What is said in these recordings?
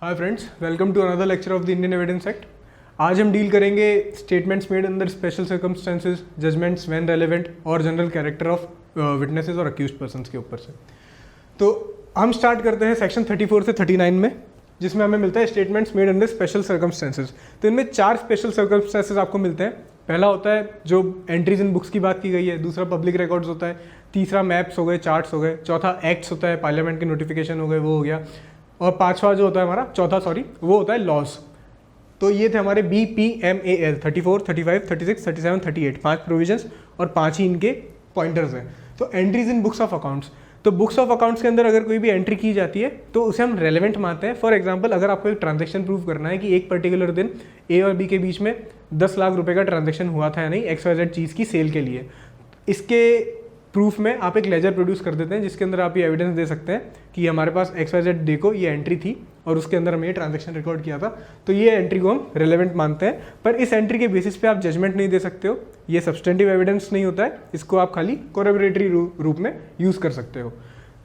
Hi friends, welcome to another lecture of the Indian evidence act. आज हम deal करेंगे statements made under special circumstances, judgments when relevant और general character of witnesses और accused persons के ऊपर से। तो हम स्टार्ट करते हैं सेक्शन 34 से 39 में, जिसमें हमें मिलता है statements made under special circumstances. तो इनमें 4 स्पेशल सर्कमस्टेंसेज आपको मिलते हैं। पहला होता है जो एंट्रीज इन बुक्स की बात की गई है, दूसरा पब्लिक रिकॉर्ड्स होता है, तीसरा मैप्स हो गए, चार्ट्स हो गए, चौथा एक्ट्स होता है, पार्लियामेंट के नोटिफिकेशन हो गए, वो हो गया, और पांचवा जो होता है हमारा वो होता है लॉज। तो ये थे हमारे BPMAL 34, 35, 36, 37, 38 5 प्रोविजंस और 5 ही इनके पॉइंटर्स हैं। तो entries in books of accounts, तो बुक्स ऑफ अकाउंट्स के अंदर अगर कोई भी एंट्री की जाती है तो उसे हम रेलेवेंट मानते हैं। फॉर एग्जांपल, अगर आपको एक ट्रांजैक्शन प्रूव करना है कि एक पर्टिकुलर दिन A और B के बीच में 10 लाख रुपए का ट्रांजैक्शन हुआ था या नहीं XYZ चीज़ की सेल के लिए, इसके प्रूफ में आप एक लेजर प्रोड्यूस कर देते हैं जिसके अंदर आप ये एविडेंस दे सकते हैं कि हमारे पास XYZ डे को ये एंट्री थी और उसके अंदर हमने ये ट्रांजैक्शन रिकॉर्ड किया था। तो ये एंट्री को हम रेलेवेंट मानते हैं, पर इस एंट्री के बेसिस पे आप जजमेंट नहीं दे सकते हो। ये सब्सटेंटिव एविडेंस नहीं होता है, इसको आप खाली कोरैबोरेटरी रूप में यूज़ कर सकते हो।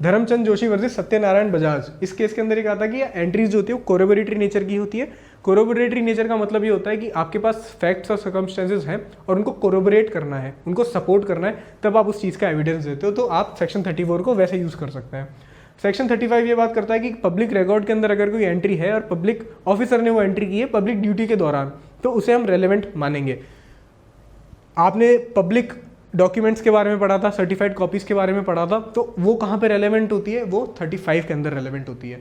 धर्मचंद जोशी वर्सेस सत्यनारायण बजाज, इस केस के अंदर ये कहा था कि एंट्रीज जो होती है वो कोरैबोरेटरी नेचर की होती है। कोरैबोरेटरी नेचर का मतलब ये होता है कि आपके पास फैक्ट्स और सर्कमस्टेंसेज हैं और उनको कोरैबोरेट करना है, उनको सपोर्ट करना है, तब आप उस चीज़ का एविडेंस देते हो। तो आप सेक्शन 34 को वैसे यूज़ कर सकते हैं। सेक्शन 35 ये बात करता है कि पब्लिक रिकॉर्ड के अंदर अगर कोई एंट्री है और पब्लिक ऑफिसर ने वो एंट्री की है पब्लिक ड्यूटी के दौरान, तो उसे हम रेलेवेंट मानेंगे। आपने पब्लिक डॉक्यूमेंट्स के बारे में पढ़ा था, सर्टिफाइड कॉपीज़ के बारे में पढ़ा था, तो वो कहाँ पे रेलेवेंट होती है? वो 35 के अंदर रेलेवेंट होती है।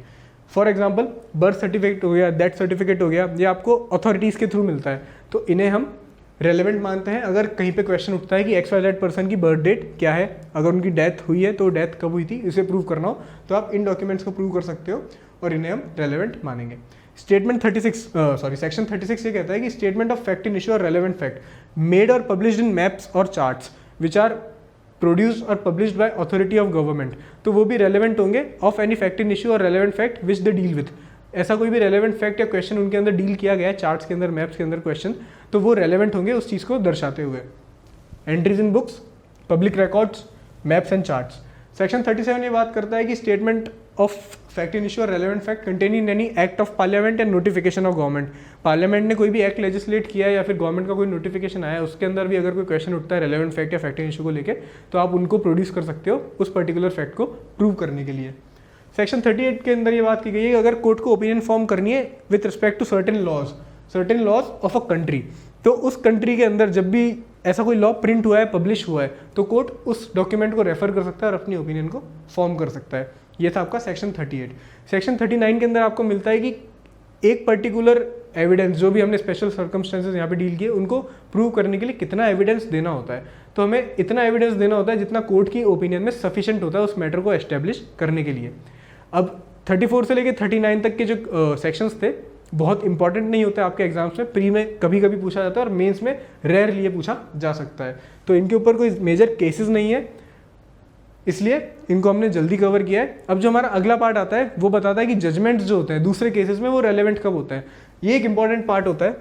फॉर एग्जांपल, बर्थ सर्टिफिकेट हो गया, डेथ सर्टिफिकेट हो गया, ये आपको अथॉरिटीज़ के थ्रू मिलता है, तो इन्हें हम रेलेवेंट मानते हैं। अगर कहीं पे क्वेश्चन उठता है कि XYZ पर्सन की बर्थ डेट क्या है, अगर उनकी डेथ हुई है तो डेथ कब हुई थी, इसे प्रूव करना हो तो आप इन डॉक्यूमेंट्स को प्रूव कर सकते हो और इन्हें हम रेलेवेंट मानेंगे। सेक्शन 36 ये कहता है कि statement of fact in issue और रेलेवेंट फैक्ट मेड और पब्लिश्ड इन मैप्स और चार्ट्स विच आर प्रोड्यूस्ड और published by authority of government, तो वो भी रेलेवेंट होंगे of any fact in issue और relevant fact which the deal with. ऐसा कोई भी रेलेवेंट फैक्ट या क्वेश्चन उनके अंदर डील किया गया है, चार्ट्स के अंदर, मैप्स के अंदर क्वेश्चन, तो वो रेलेवेंट होंगे उस चीज़ को दर्शाते हुए। Entries in books, public records, maps and charts. Section 37 ये बात करता है कि statement of fact in issue और relevant fact contain in any act of parliament and notification of government. Parliament ने कोई भी एक्ट लेजिस्लेट किया है या फिर गवर्नमेंट का कोई नोटिफिकेशन आया है, उसके अंदर भी अगर कोई क्वेश्चन उठता है रेलेवेंट फैक्ट या फैक्ट इन इशू को लेकर, तो आप उनको प्रोड्यूस कर सकते हो उस पर्टिकुलर फैक्ट को प्रूव करने के लिए। सेक्शन 38 के अंदर ये बात की गई है कि अगर कोर्ट को ओपिनियन फॉर्म करनी है with respect to certain laws of a country, तो उस कंट्री के अंदर जब भी ऐसा कोई लॉ प्रिंट हुआ है, पब्लिश हुआ है, तो कोर्ट उस डॉक्यूमेंट को रेफर कर सकता है और अपनी ओपिनियन को फॉर्म कर सकता है। ये था आपका सेक्शन 38। सेक्शन 39 के अंदर आपको मिलता है कि एक पर्टिकुलर एविडेंस, जो भी हमने स्पेशल सर्कमस्टेंसेज यहाँ पे डील किए, उनको प्रूव करने के लिए कितना एविडेंस देना होता है। तो हमें इतना एविडेंस देना होता है जितना कोर्ट की ओपिनियन में सफिशिएंट होता है उस मैटर को एस्टेब्लिश करने के लिए। अब 34 से लेकर 39 तक के जो सेक्शंस थे बहुत इंपॉर्टेंट नहीं होते आपके एग्जाम्स में, प्री में कभी कभी पूछा जाता है और मेंस में रेयरली ये पूछा जा सकता है, तो इनके ऊपर कोई मेजर केसेस नहीं है, इसलिए इनको हमने जल्दी कवर किया है। अब जो हमारा अगला पार्ट आता है वो बताता है कि जजमेंट्स जो होते हैं दूसरे केसेस में वो रेलेवेंट कब होते हैं। ये एक इंपॉर्टेंट पार्ट होता है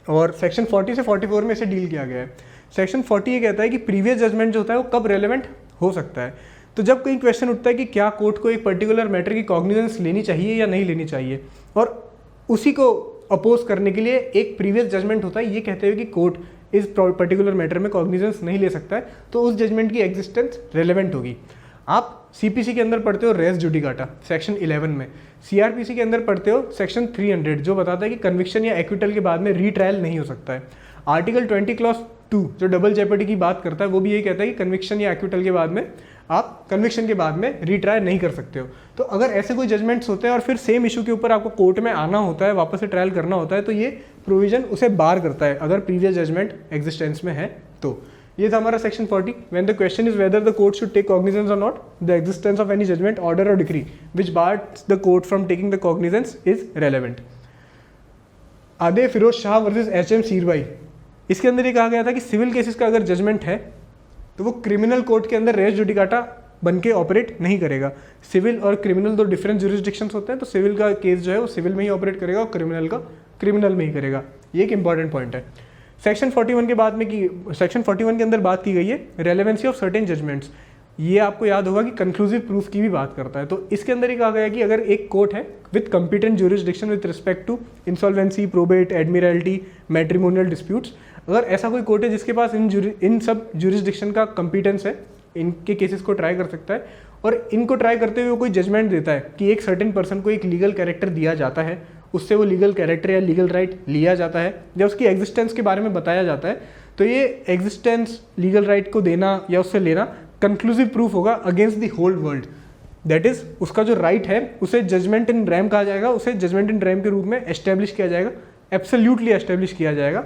और सेक्शन 40 से 44 में इसे डील किया गया है। सेक्शन 40 ये कहता है कि प्रीवियस जजमेंट जो होता है वो कब रेलेवेंट हो सकता है। तो जब कोई क्वेश्चन उठता है कि क्या कोर्ट को एक पर्टिकुलर मैटर की कॉग्निजेंस लेनी चाहिए या नहीं लेनी चाहिए, और उसी को अपोज करने के लिए एक प्रीवियस जजमेंट होता है ये कहते हुए कि कोर्ट इस पर्टिकुलर मैटर में कॉग्निजेंस नहीं ले सकता है, तो उस जजमेंट की एग्जिस्टेंस रेलेवेंट होगी। आप CPC के अंदर पढ़ते हो रेस जुडिकाटा सेक्शन 11 में, CRPC के अंदर पढ़ते हो सेक्शन 300 जो बताता है कि कन्विक्शन या एक्विटल के बाद में रीट्रायल नहीं हो सकता है। आर्टिकल 20 क्लॉज 2 जो डबल जेपर्डी की बात करता है वो भी यही कहता है कि कन्विक्शन या एक्विटल के बाद में आप कन्विक्शन के बाद में रीट्रायल नहीं कर सकते हो। तो अगर ऐसे कोई जजमेंट्स होते हैं और फिर सेम इशू के ऊपर आपको कोर्ट में आना होता है, वापस से ट्रायल करना होता है, तो ये प्रोविजन उसे बार करता है अगर प्रीवियस जजमेंट एग्जिस्टेंस में है तो। ये था हमारा section 40। When the question is whether the court should take cognizance और not, the existence of any judgment, order और decree which bars the court from taking the cognizance is relevant. आदे Firoz Shah versus HM Seerabhai, इसके अंदर ये कहा गया था कि सिविल केसेस का अगर जजमेंट है तो वो क्रिमिनल कोर्ट के अंदर रेस जुडिकाटा बन के ऑपरेट नहीं करेगा। सिविल और क्रिमिनल दो डिफरेंट जुरिस्डिक्शंस होते हैं, तो सिविल का केस जो है वो सिविल में ही ऑपरेट करेगा और क्रिमिनल का क्रिमिनल में ही करेगा। ये एक इंपॉर्टेंट पॉइंट है। सेक्शन 41 के अंदर बात की गई है रेलेवेंसी ऑफ सर्टेन जजमेंट्स। ये आपको याद होगा कि कंक्लूसिव प्रूफ की भी बात करता है। तो इसके अंदर ही कहा गया कि अगर एक कोर्ट है with competent jurisdiction with respect to insolvency, probate, admiralty, matrimonial disputes, अगर ऐसा कोई कोर्ट है जिसके पास इन सब ज्यूरिसडिक्शन का कंपिटेंस है, इनके केसेस को ट्राई कर सकता है और इनको ट्राई करते हुए कोई जजमेंट देता है कि एक सर्टेन पर्सन को एक लीगल कैरेक्टर दिया जाता है, उससे वो लीगल कैरेक्टर या लीगल राइट लिया जाता है या उसकी एग्जिस्टेंस के बारे में बताया जाता है, तो ये एग्जिस्टेंस, लीगल राइट को देना या उससे लेना कंक्लूसिव प्रूफ होगा against the whole world. That is उसका जो राइट है उसे जजमेंट इन रेम कहा जाएगा, उसे जजमेंट इन रेम के रूप में एस्टेब्लिश किया जाएगा, एब्सोल्युटली एस्टेब्लिश किया जाएगा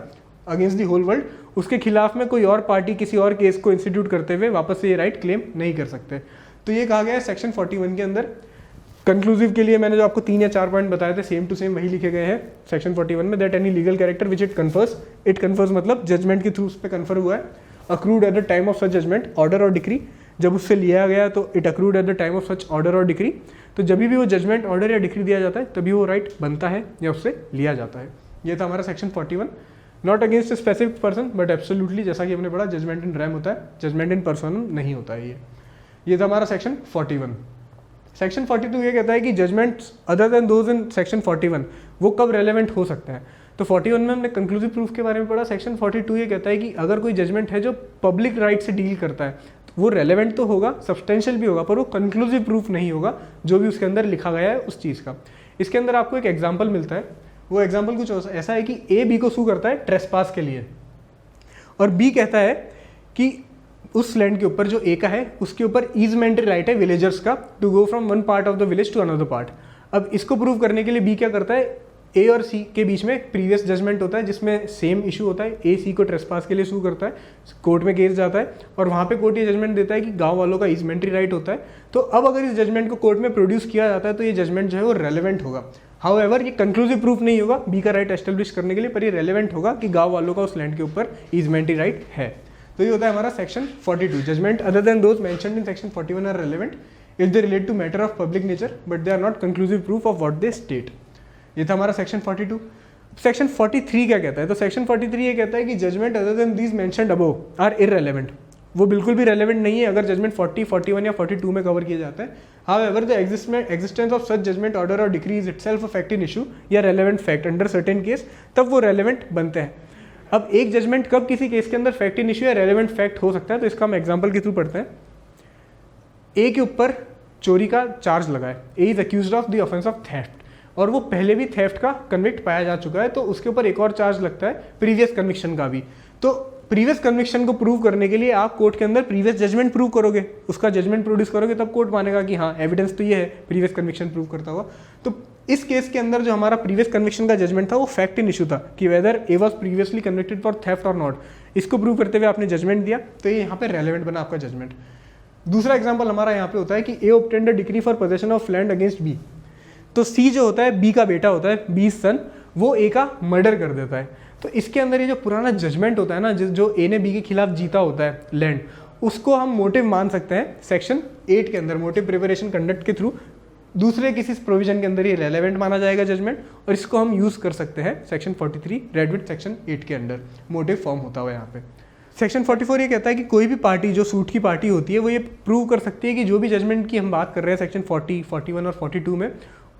अगेंस्ट द होल वर्ल्ड। उसके खिलाफ में कोई और पार्टी किसी और केस को इंस्टीट्यूट करते हुए वापस से ये राइट क्लेम नहीं कर सकते। तो ये कहा गया है सेक्शन 41 के अंदर। कंक्लूसिव के लिए मैंने जो आपको 3 या 4 पॉइंट बताए थे सेम टू सेम वही लिखे गए हैं सेक्शन 41 में। That any legal character which it confers मतलब जजमेंट के थ्रू उस पर कन्फर हुआ है, accrued at the time of such judgment, order और डिक्री, जब उससे लिया गया तो it accrued at the time of such order और डिक्री। तो जब भी वो जजमेंट, ऑर्डर या डिक्री दिया जाता है तभी वो राइट बनता है या उससे लिया जाता है। ये था हमारा section 41। Not against a specific person but absolutely, जैसा कि हमने पढ़ा जजमेंट इन रेम होता है, जजमेंट इन पर्सन नहीं होता है। ये था हमारा सेक्शन 41। सेक्शन 42 ये कहता है कि judgments other than those in section 41 वो कब रेलेवेंट हो सकते हैं। तो 41 में हमने कंक्लूसिव प्रूफ के बारे में पढ़ा। सेक्शन 42 ये कहता है कि अगर कोई जजमेंट है जो पब्लिक राइट से डील करता है तो वो रेलेवेंट तो होगा, सब्सटेंशियल भी होगा, पर वो कंक्लूसिव प्रूफ नहीं होगा जो भी उसके अंदर लिखा गया है उस चीज़ का। इसके अंदर आपको एक एग्जाम्पल मिलता है, वो एग्जाम्पल कुछ ऐसा है कि ए बी को सू करता है ट्रेसपास के लिए और बी कहता है कि उस लैंड के ऊपर जो ए का है उसके ऊपर ईजमेंट्री राइट है विलेजर्स का to go from one part of the village to another part. अब इसको प्रूव करने के लिए बी क्या करता है, ए और सी के बीच में प्रीवियस जजमेंट होता है जिसमें सेम इशू होता है, ए सी को ट्रेसपास के लिए सू करता है, कोर्ट में केस जाता है और वहाँ पे कोर्ट ये जजमेंट देता है कि गांव वालों का ईजमेंट्री राइट होता है। तो अब अगर इस जजमेंट को कोर्ट में प्रोड्यूस किया जाता है तो ये जजमेंट जो है वो रेलेवेंट होगा। हाउएवर ये कंक्लूसिव प्रूफ नहीं होगा बी का राइट एस्टेब्लिश करने के लिए, पर ये रेलेवेंट होगा कि गाँव वालों का उस लैंड के ऊपर ईजमेंट्री राइट है। तो ये होता है हमारा section 42। Judgment other than those mentioned in section 41 are relevant if they relate to matter of public nature but they are not conclusive proof of what they state. ये था हमारा सेक्शन 42। सेक्शन 43 क्या कहता है, तो सेक्शन 43 ये कहता है कि judgment other than these mentioned above are irrelevant. वो बिल्कुल भी रेलेवेंट नहीं है अगर जजमेंट 40, 41 या 42 में कवर किया जाता है। However the existence of such judgment, order और decree is itself a fact in issue या relevant fact under certain case, तब वो रेलेवेंट बनते हैं। अब एक जजमेंट कब किसी केस के अंदर फैक्ट इन इशू या रेलेवेंट फैक्ट हो सकता है, तो इसका हम एग्जांपल के थ्रू पढ़ते हैं। ए के ऊपर चोरी का चार्ज लगा है, A is accused of the offence of theft और वो पहले भी थेफ्ट का कन्विक्ट पाया जा चुका है, तो उसके ऊपर एक और चार्ज लगता है प्रीवियस कन्विक्शन का भी। तो प्रीवियस कन्विक्शन को प्रूव करने के लिए आप कोर्ट के अंदर प्रीवियस जजमेंट प्रूव करोगे, उसका जजमेंट प्रोड्यूस करोगे, तब कोर्ट मानेगा कि हाँ एविडेंस तो ये है प्रीवियस कन्विक्शन प्रूव करता हुआ। तो इस केस के अंदर जो हमारा प्रीवियस कन्विक्शन का जजमेंट था वो फैक्ट इन इशू था कि whether A was previously convicted for theft और नॉट। इसको प्रूव करते हुए आपने जजमेंट दिया तो ये यहाँ पे रेलेवेंट बना आपका जजमेंट। दूसरा एग्जाम्पल हमारा यहाँ पे होता है कि A obtained a decree for possession of land against B. तो सी जो होता है बी का बेटा होता है, बी सन, वो ए का मर्डर कर देता है। तो इसके अंदर ये जो पुराना जजमेंट होता है ना, जो ए ने बी के खिलाफ जीता होता है लैंड, उसको हम मोटिव मान सकते हैं सेक्शन 8 के अंदर, मोटिव प्रिपरेशन कंडक्ट के थ्रू दूसरे किसी प्रोविजन के अंदर ये रेलेवेंट माना जाएगा जजमेंट, और इसको हम यूज कर सकते हैं सेक्शन 43 रेड विद सेक्शन 8 के अंदर मोटिव फॉर्म होता हुआ यहाँ पे। सेक्शन 44 ये कहता है कि कोई भी पार्टी जो सूट की पार्टी होती है वो ये प्रूव कर सकती है कि जो भी जजमेंट की हम बात कर रहे हैं सेक्शन 40, 41 और 42 में,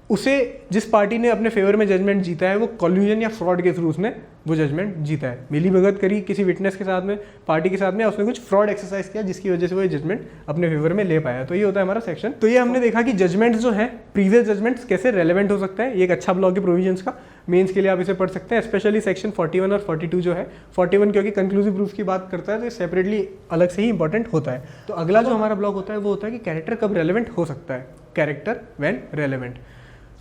उसे जिस पार्टी ने अपने फेवर में जजमेंट जीता है वो कॉल्यूजन या फ्रॉड के थ्रू उसने वो जजमेंट जीता है, मिली भगत करी किसी विटनेस के साथ में, पार्टी के साथ में, उसने कुछ फ्रॉड एक्सरसाइज किया जिसकी वजह से वो जजमेंट अपने फेवर में ले पाया। तो ये होता है हमारा सेक्शन। तो ये हमने देखा कि जजमेंट्स जो है प्रीवियस जजमेंट्स कैसे रेलेवेंट हो सकता है। ये एक अच्छा ब्लॉक है प्रोविजंस का, मेंस के लिए आप इसे पढ़ सकते हैं। स्पेशली सेक्शन 41 और 42 जो है, 41 क्योंकि कंक्लूसिव प्रूफ की बात करता है तो सेपरेटली अलग से ही इंपॉर्टेंट होता है। तो अगला जो हमारा ब्लॉक होता है वो होता है कि कैरेक्टर कब रेलेवेंट हो सकता है, कैरेक्टर व्हेन रेलेवेंट।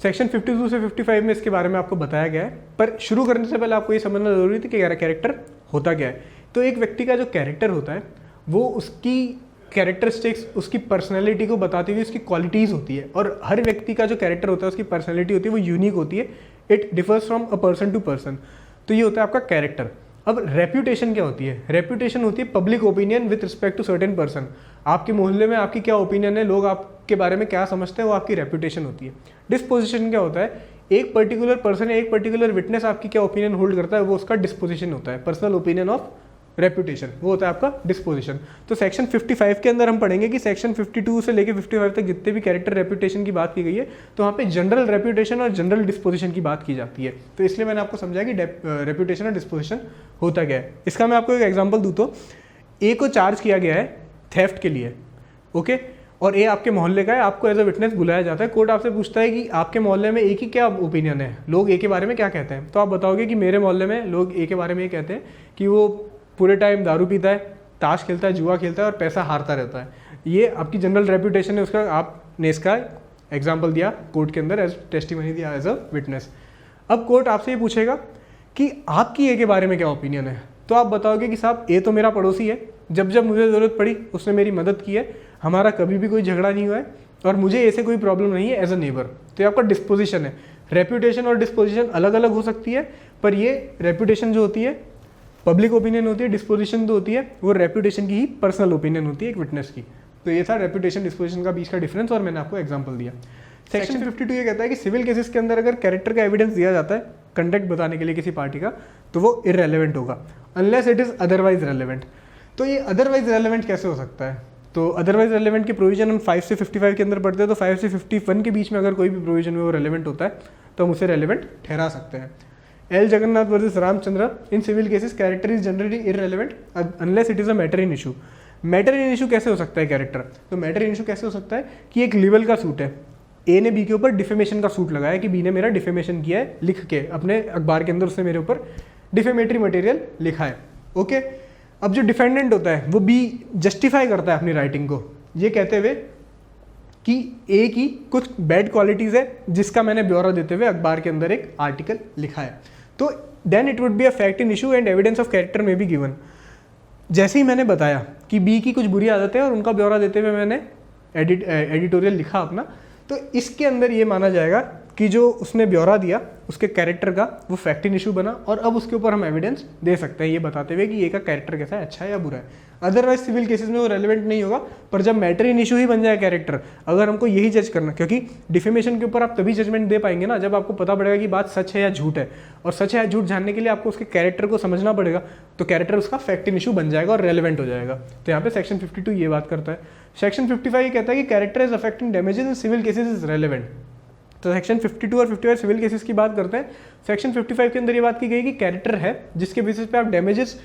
सेक्शन 52 से 55 में इसके बारे में आपको बताया गया है, पर शुरू करने से पहले आपको ये समझना जरूरी थी कि कैरेक्टर होता क्या है। तो एक व्यक्ति का जो कैरेक्टर होता है वो उसकी कैरेक्टरिस्टिक्स, उसकी पर्सनैलिटी को बताती हुई उसकी क्वालिटीज़ होती है, और हर व्यक्ति का जो कैरेक्टर होता है उसकी पर्सनैलिटी होती है वो यूनिक होती है, it differs from a person to person. तो ये होता है आपका कैरेक्टर। अब रेप्यूटेशन क्या होती है? रेप्यूटेशन होती है public opinion with respect to certain person. आपके मोहल्ले में आपकी क्या ओपिनियन है, लोग आपके बारे में क्या समझते हैं, वो आपकी रेप्यूटेशन होती है। डिस्पोजिशन क्या होता है? एक पर्टिकुलर पर्सन या एक पर्टिकुलर विटनेस आपकी क्या ओपिनियन होल्ड करता है, वो उसका डिस्पोजिशन होता है, पर्सनल ओपिनियन ऑफ रेपुटेशन, वो होता है आपका डिस्पोजिशन। तो सेक्शन 55 के अंदर हम पढ़ेंगे कि सेक्शन 52 से लेके 55 तक जितने भी कैरेक्टर रेपुटेशन की बात की गई है, तो वहाँ पे जनरल रेपुटेशन और जनरल डिस्पोजिशन की बात की जाती है। तो इसलिए मैंने आपको समझाया कि रेपुटेशन और डिस्पोजिशन होता क्या है। इसका मैं आपको एक एग्जाम्पल दूँ तो ए को चार्ज किया गया है थेफ्ट के लिए, ओके, और ए आपके मोहल्ले का है, आपको एज अ विटनेस बुलाया जाता है। कोर्ट आपसे पूछता है कि आपके मोहल्ले में ए की क्या ओपिनियन है, लोग ए के बारे में क्या कहते हैं। तो आप बताओगे कि मेरे मोहल्ले में लोग ए के बारे में ये कहते हैं कि वो पूरे टाइम दारू पीता है, ताश खेलता है, जुआ खेलता है और पैसा हारता रहता है। ये आपकी जनरल रेपुटेशन है उसका, आपने इसका एग्जाम्पल दिया कोर्ट के अंदर, एज टेस्टिमनी दिया एज अ विटनेस। अब कोर्ट आपसे ये पूछेगा कि आपकी ए के बारे में क्या ओपिनियन है। तो आप बताओगे कि साहब ए तो मेरा पड़ोसी है, जब जब मुझे ज़रूरत पड़ी उसने मेरी मदद की है, हमारा कभी भी कोई झगड़ा नहीं हुआ है और मुझे ऐसे कोई प्रॉब्लम नहीं है एज अ नेबर। तो ये आपका डिस्पोजिशन है। रेपुटेशन और डिस्पोजिशन अलग अलग हो सकती है, पर ये रेपुटेशन जो होती है पब्लिक ओपिनियन होती है, डिस्पोजिशन जो होती है वो रेपुटेशन की ही पर्सनल ओपिनियन होती है एक विटनेस की। तो ये था रेपुटेशन डिस्पोजिशन का बीच का डिफरेंस और मैंने आपको एग्जाम्पल दिया। सेक्शन 52 ये कहता है कि सिविल केसेस के अंदर अगर कैरेक्टर का एविडेंस दिया जाता है कंडक्ट बताने के लिए किसी पार्टी का, तो वो इररेलेवेंट होगा unless it is otherwise relevant. तो ये अदरवाइज रेलेवेंट कैसे हो सकता है? तो अदरवाइज रेलेवेंट के प्रोविजन हम 5 से 55 के अंदर पढ़ते हैं। तो 5 से 51 के बीच में अगर कोई भी प्रोविजन में वो रेलेवेंट होता है तो हम उसे रेलेवेंट ठहरा सकते हैं। L Jagannath versus Ramchandra, in civil cases character is generally irrelevant unless it is a matter in issue. Matter in issue कैसे हो सकता है कैरेक्टर? तो मैटर इन इशू कैसे हो सकता है कि एक लिबल का सूट है, ए ने बी के ऊपर डिफेमेशन का सूट लगाया कि बी ने मेरा डिफेमेशन किया है, लिख के अपने अखबार के अंदर उसने मेरे ऊपर डिफेमेटरी मटेरियल लिखा है, ओके। अब जो डिफेंडेंट होता है वो बी जस्टिफाई करता है अपनी राइटिंग को ये कहते हुए कि ए की कुछ बैड क्वालिटीज़ है जिसका मैंने ब्यौरा देते हुए अखबार के अंदर एक आर्टिकल लिखा है। तो then it would be a fact in issue and evidence of character में बी गिवन। जैसे ही मैंने बताया कि बी की कुछ बुरी आदतें हैं और उनका ब्यौरा देते हुए मैंने एडिटोरियल लिखा अपना, तो इसके अंदर ये माना जाएगा कि जो उसने ब्यौरा दिया उसके कैरेक्टर का वो फैक्ट इन इशू बना और अब उसके ऊपर हम एविडेंस दे सकते हैं ये बताते हुए कि ये का कैरेक्टर कैसा है, अच्छा है या बुरा है। अदरवाइज सिविल केसेस में वो रेलेवेंट नहीं होगा। पर जब मैटर इन इशू ही बन जाए कैरेक्टर, अगर हमको यही जज करना, क्योंकि डिफेमेशन के ऊपर आप तभी जजमेंट दे पाएंगे ना जब आपको पता पड़ेगा कि बात सच है या झूठ है, और सच है या झूठ जानने के लिए आपको उसके कैरेक्टर को समझना पड़ेगा। तो कैरेक्टर उसका फैक्ट इन इशू बन जाएगा और रेलेवेंट हो जाएगा। तो यहाँ पे सेक्शन 52 ये बात करता है। सेक्शन 55 ये कहता है कि character is affecting damages in civil cases is relevant. तो सेक्शन 52 और 55 सिविल केसेस की बात करते हैं। सेक्शन 55 के अंदर ये बात की गई कि कैरेक्टर है जिसके बेसिस पे आप डैमेजेस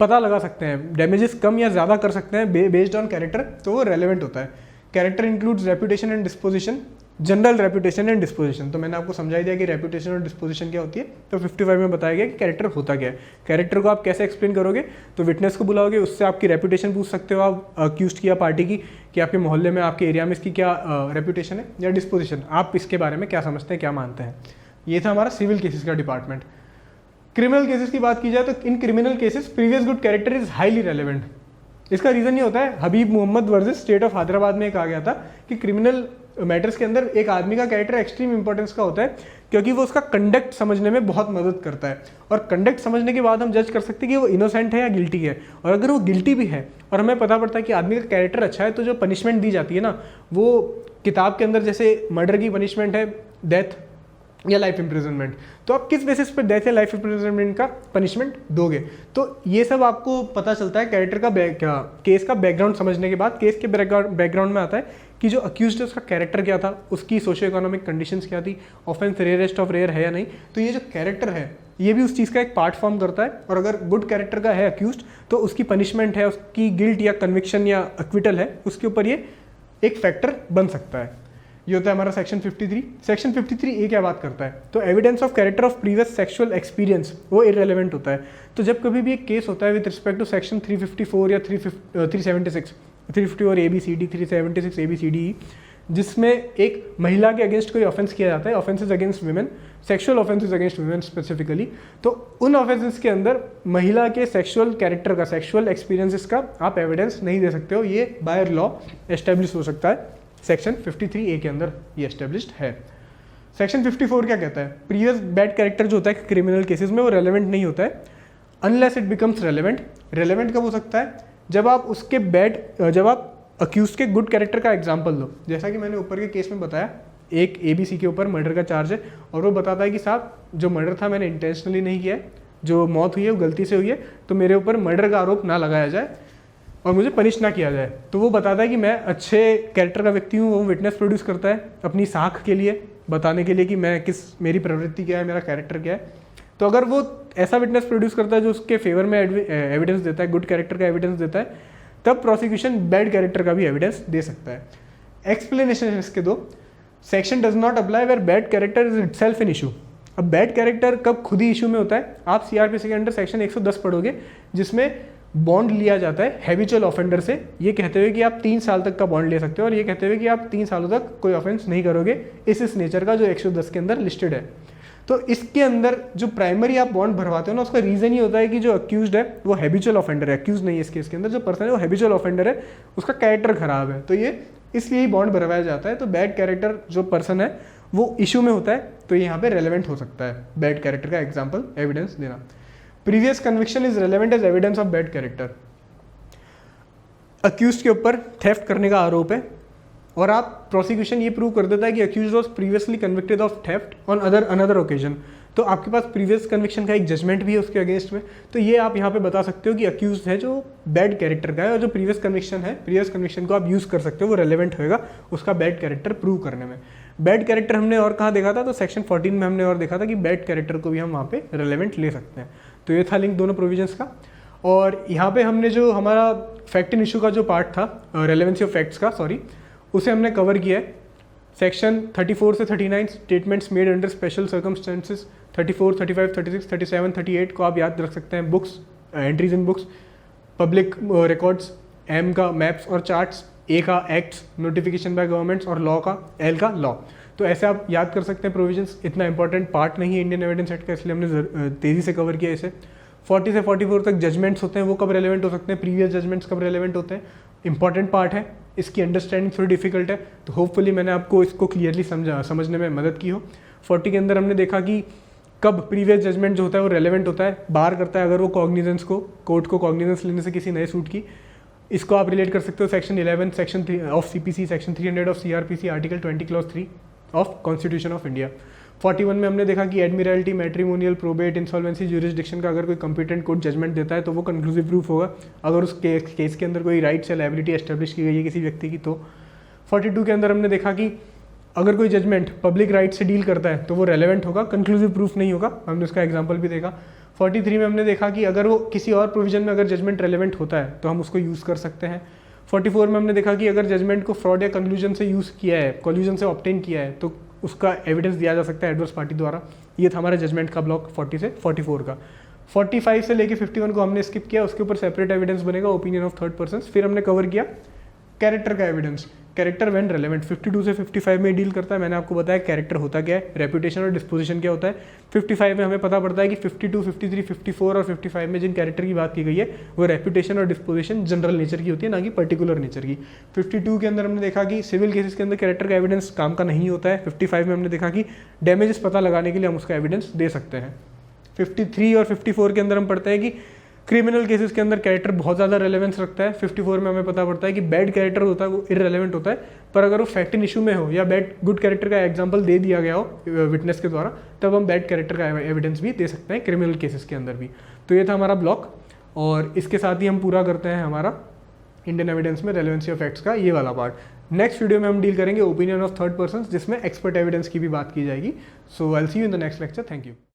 पता लगा सकते हैं, डैमेजेस कम या ज़्यादा कर सकते हैं बेस्ड ऑन कैरेक्टर, तो वो रेलेवेंट होता है। Character includes reputation and disposition, general reputation and disposition. तो मैंने आपको समझा ही दिया कि रेपुटेशन और डिस्पोजिशन क्या होती है। तो 55 में बताया गया कि कैरेक्टर होता क्या है। कैरेक्टर को आप कैसे एक्सप्लेन करोगे? तो विटनेस को बुलाओगे, उससे आपकी रेपुटेशन पूछ सकते हो आप अक्यूज्ड की या पार्टी की कि आपके मोहल्ले में आपके एरिया में इसकी क्या रेपुटेशन है, या डिस्पोजिशन आप इसके बारे में क्या समझते हैं, क्या मानते हैं। ये था हमारा सिविल केसेस का डिपार्टमेंट। क्रिमिनल केसेस की बात की जाए तो in criminal cases previous good character is highly relevant. इसका रीज़न ये होता है, Habib Mohammed versus state of Hyderabad में कहा गया था कि क्रिमिनल मैटर्स के अंदर एक आदमी का कैरेक्टर एक्सट्रीम इंपॉर्टेंस का होता है क्योंकि वो उसका कंडक्ट समझने में बहुत मदद करता है, और कंडक्ट समझने के बाद हम जज कर सकते हैं कि वो इनोसेंट है या गिल्टी है। और अगर वो गिल्टी भी है और हमें पता पड़ता है कि आदमी का कैरेक्टर अच्छा है, तो जो पनिशमेंट दी जाती है ना, वो किताब के अंदर जैसे मर्डर की पनिशमेंट है डेथ या लाइफ इम्प्रिजनमेंट, तो आप किस बेसिस पर डेथ या लाइफ इम्प्रिजनमेंट का पनिशमेंट दोगे। तो ये सब आपको पता चलता है कैरेक्टर का केस का बैकग्राउंड समझने के बाद। केस के बैकग्राउंड में आता है कि जो अक्यूज्ड है उसका कैरेक्टर क्या था, उसकी सोशियो इकोनॉमिक कंडीशंस क्या थी, ऑफेंस रेयरेस्ट ऑफ रेयर है या नहीं। तो ये जो कैरेक्टर है ये भी उस चीज़ का एक पार्ट फॉर्म करता है, और अगर गुड कैरेक्टर का है अक्यूज्ड तो उसकी पनिशमेंट है, उसकी गिल्ट या कन्विक्शन या एक्विटल है, उसके ऊपर ये एक फैक्टर बन सकता है। ये होता है हमारा सेक्शन 53। सेक्शन 53 ये क्या बात करता है? तो evidence of character of previous sexual experience वो इररेलेवेंट होता है। तो जब कभी भी एक केस होता है विद रिस्पेक्ट टू सेक्शन 354 या 376, 354 ABCD, 376 ABCD, जिसमें एक महिला के अगेंस्ट कोई ऑफेंस किया जाता है, offences against women, sexual offences against women specifically, तो उन ऑफेंसेस के अंदर महिला के सेक्सुअल कैरेक्टर का, सेक्सुअल एक्सपीरियंसेस का आप एविडेंस नहीं दे सकते हो। ये बाय लॉ एस्टेब्लिश हो सकता है, सेक्शन 53A के अंदर ये एस्टेब्लिश्ड है। सेक्शन 54 क्या कहता है? प्रीवियस बैड कैरेक्टर जो होता है क्रिमिनल केसेस में वो रेलेवेंट नहीं होता है unless it becomes relevant. Relevant कब हो सकता है? जब आप उसके जब आप अक्यूज के गुड कैरेक्टर का एग्जाम्पल दो। जैसा कि मैंने ऊपर के केस में बताया, एक ABC के ऊपर मर्डर का चार्ज है और वो बताता है कि साहब जो मर्डर था मैंने इंटेंशनली नहीं किया है, जो मौत हुई है वो गलती से हुई है, तो मेरे ऊपर मर्डर का आरोप ना लगाया जाए और मुझे पनिश ना किया जाए। तो वो बताता है कि मैं अच्छे कैरेक्टर का व्यक्ति हूँ। वो विटनेस प्रोड्यूस करता है अपनी साख के लिए, बताने के लिए कि मैं मेरी प्रवृत्ति क्या है, मेरा कैरेक्टर क्या है। तो अगर वो ऐसा विटनेस प्रोड्यूस करता है जो उसके फेवर में एविडेंस देता है, गुड कैरेक्टर का एविडेंस देता है, तब प्रोसिक्यूशन बैड कैरेक्टर का भी एविडेंस दे सकता है। एक्सप्लेनेशन इसके दो, section does not apply where bad character is itself an issue. अब बैड कैरेक्टर कब खुद ही इशू में होता है, आप सीआरपीसी के अंडर सेक्शन 110 पढ़ोगे, जिसमें बॉन्ड लिया जाता है हैबिचुअल ऑफेंडर से, ये कहते हुए कि आप 3 साल तक का बॉन्ड ले सकते हो और ये कहते हुए कि आप 3 सालों तक कोई ऑफेंस नहीं करोगे इस नेचर का जो 110 के अंदर लिस्टेड है। तो इसके अंदर जो प्राइमरी आप बॉन्ड भरवाते हो ना, उसका रीज़न ही होता है कि जो अक्यूज्ड है वो हैबिचुअल ऑफेंडर है। अक्यूज नहीं है इस केस के अंदर, जो पर्सन है वो हैबिचुअल ऑफेंडर है, उसका कैरेक्टर खराब है, तो ये इसलिए ही बॉन्ड भरवाया जाता है। तो बैड कैरेक्टर जो पर्सन है वो इशू में होता है, तो यहाँ पे रेलेवेंट हो सकता है बैड कैरेक्टर का एग्जाम्पल एविडेंस देना। Previous conviction is relevant as evidence of bad character. Accused के ऊपर थेफ्ट करने का आरोप है और आप प्रोसिक्यूशन ये प्रूव कर देता है कि accused was previously convicted of theft on another occasion, तो आपके पास प्रीवियस कन्विक्शन का एक जजमेंट भी है उसके अगेंस्ट में, तो ये आप यहाँ पे बता सकते हो कि अक्यूज है जो बैड कैरेक्टर का है और जो प्रीवियस कन्विक्शन को आप यूज़ कर सकते हो, वो रेलेवेंट होएगा उसका बैड कैरेक्टर प्रूव करने में। बैड कैरेक्टर हमने और कहाँ देखा था, तो सेक्शन 14 में हमने और देखा था कि बैड कैरेक्टर को भी हम वहाँ पे रेलेवेंट ले सकते हैं। तो ये था लिंक दोनों प्रोविजंस का। और यहाँ पे हमने जो हमारा फैक्ट इन इशू का जो पार्ट था, रेलेवेंसी ऑफ फैक्ट्स का, सॉरी, उसे हमने कवर किया है। सेक्शन 34 से 39 statements made under special circumstances, 34, 35, 36, 37, 38 को आप याद रख सकते हैं। Books, entries in books, public records, M का मैप्स और चार्ट्स, ए का एक्ट्स, नोटिफिकेशन बाय गवर्नमेंट्स और लॉ का एल का लॉ। तो ऐसे आप याद कर सकते हैं प्रोविजंस। इतना इंपॉर्टेंट पार्ट नहीं है इंडियन एविडेंस एक्ट का, इसलिए हमने तेज़ी से कवर किया इसे। 40 से 44 तक जजमेंट्स होते हैं, वो कब रेलेवेंट हो सकते हैं, प्रीवियस जजमेंट्स कब रेलेवेंट होते हैं, इंपॉर्टेंट पार्ट है, इसकी अंडरस्टैंडिंग थोड़ी डिफिकल्ट है, तो होपफुली मैंने आपको इसको क्लियरली समझने में मदद की हो। 40 के अंदर हमने देखा कि कब प्रीवियस जजमेंट जो होता है वो रेलेवेंट होता है, बार करता है अगर वो कॉग्निजेंस को, कोर्ट को कॉग्निजेंस लेने से किसी नए सूट की। इसको आप रिलेट कर सकते हो section 11 section 3 of CPC, section 300 of CrPC, article 20 clause 3 of constitution of India. 41 में हमने देखा कि Admiralty, matrimonial, probate, insolvency, jurisdiction का अगर कोई कंपिटेंट कोर्ट जजमेंट देता है तो वो कंक्लूसिव प्रूफ होगा अगर उस केस के अंदर कोई राइट्स या लायबिलिटी एस्टेब्लिश की गई है किसी व्यक्ति की। तो 42 के अंदर हमने देखा कि अगर कोई जजमेंट पब्लिक राइट से डील करता है तो वो रेलेवेंट होगा, कंक्लूसिव प्रूफ नहीं होगा, हमने उसका एग्जाम्पल भी देखा। 43 में हमने देखा कि अगर वो किसी और प्रोविजन में अगर जजमेंट रेलेवेंट होता है तो हम उसको यूज़ कर सकते हैं। 44 में हमने देखा कि अगर जजमेंट को फ्रॉड या कंक्लूजन से यूज़ किया है, कॉल्यूजन से ऑब्टेन किया है, तो उसका एविडेंस दिया जा सकता है एडवर्स पार्टी द्वारा। ये था हमारा जजमेंट का ब्लॉक 40 से 44 का। 45 से लेके 51 को हमने स्किप किया, उसके ऊपर सेपरेट एविडेंस बनेगा, ओपिनियन ऑफ थर्ड पर्सन। फिर हमने कवर किया कैरेक्टर का एविडेंस, कैरेक्टर व्हेन रेलेवेंट। 52 से 55 में डील करता है, मैंने आपको बताया कैरेक्टर होता क्या है, रेपुटेशन और डिस्पोजिशन क्या होता है। 55 में हमें पता पड़ता है कि 52, 53, 54 और 55 में जिन कैरेक्टर की बात की गई है वो रेपुटेशन और डिस्पोजिशन जनरल नेचर की होती है, ना कि पर्टिकुलर नेचर की। 52 के अंदर हमने देखा कि सिविल केसेस के अंदर कैरेक्टर का एविडेंस काम का नहीं होता है। 55 में हमने देखा कि डैमेजेस पता लगाने के लिए हम उसका एविडेंस दे सकते हैं। 53 और 54 के अंदर हम पढ़ते हैं कि क्रिमिनल केसेस के अंदर कैरेक्टर बहुत ज़्यादा रेलेवेंस रखता है। 54 में हमें पता पड़ता है कि बैड कैरेक्टर होता है वो इररेलेवेंट होता है, पर अगर वो फैक्ट इन इशू में हो या बैड गुड कैरेक्टर का एग्जांपल दे दिया गया हो विटनेस के द्वारा, तब हम बैड कैरेक्टर का एविडेंस भी दे सकते हैं क्रिमिनल केसेस के अंदर भी। तो ये था हमारा ब्लॉक, और इसके साथ ही हम पूरा करते हैं हमारा इंडियन एविडेंस में रेलेवेंसी ऑफ फैक्ट्स का ये वाला पार्ट। नेक्स्ट वीडियो में हम डील करेंगे ओपिनियन ऑफ थर्ड पर्सन, जिसमें एक्सपर्ट एविडेंस की भी बात की जाएगी। So I will see you in the next lecture. Thank you.